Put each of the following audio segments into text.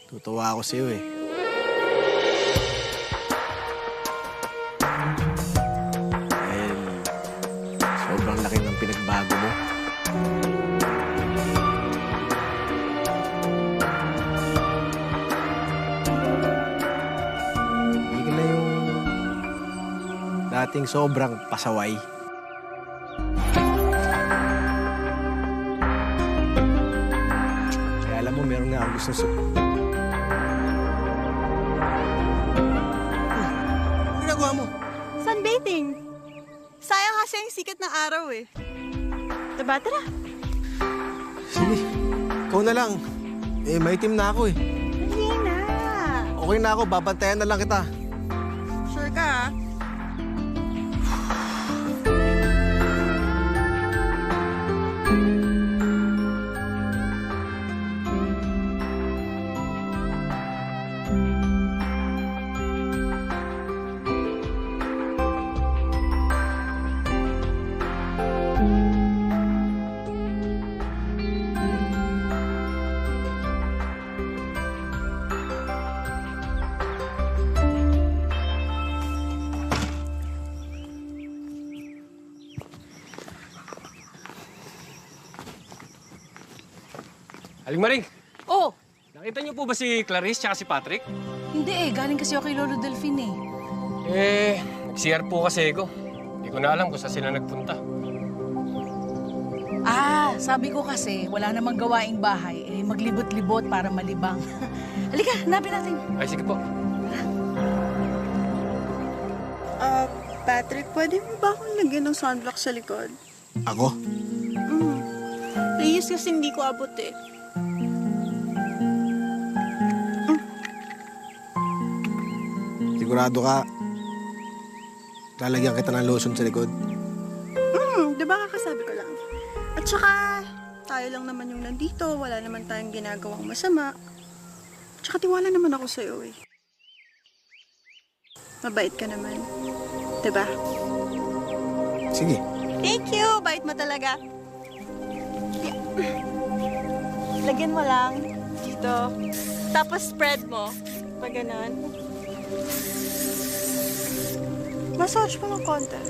Tutuwa ako sa'yo eh. Dahil sobrang laki ng pinagbago mo. Hindi ka na yung dating sobrang pasaway. Kaya alam mo, meron nga ako gusto ginagawa mo? Sunbathing. Sayang kasi yung sikat ng araw eh. Diba, tara? Sige, ikaw na lang. Eh, maitim na ako eh. Hindi na. Okay na ako, babantayan na lang kita. Sure ka ah? Aling Maring, Oh, nakita niyo po ba si Clarice tsaka si Patrick? hindi eh. Galing kasi ako kay Lolo Delphine Nag-CR po kasi ako. Hindi ko na alam kung saan sila nagpunta. Sabi ko kasi, wala namang gawaing bahay. Maglibot-libot para malibang. Halika, hanapin natin. Ay, sige po. Patrick, pwede mo ba akong lagyan ng sunblock sa likod? Ako? Please, kasi hindi ko abot eh. Sigurado ka, lalagyan kita ng lotion sa likod. Diba kakasabi ko lang? At saka, tayo lang naman yung nandito. Wala naman tayong ginagawang masama. At saka tiwala naman ako sa'yo eh. Mabait ka naman. Diba? Sige. Thank you! Bait mo talaga. Yeah. Lagyan mo lang dito. Tapos spread mo. Pag ganun. Massage mo ng konti.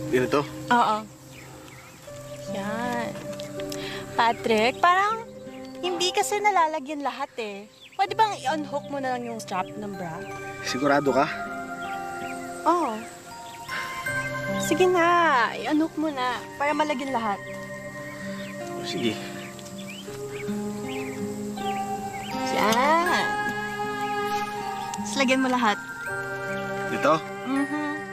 Ganito? Oo. Yan. Patrick, parang hindi kasi nalalagyan lahat eh. Pwede bang i-unhook mo na lang yung strap ng bra? Sigurado ka? Oo. Sige na, i-unhook mo na para malagyan lahat. Sige. Yan. Tapos lagyan mo lahat. Dito? Mhm.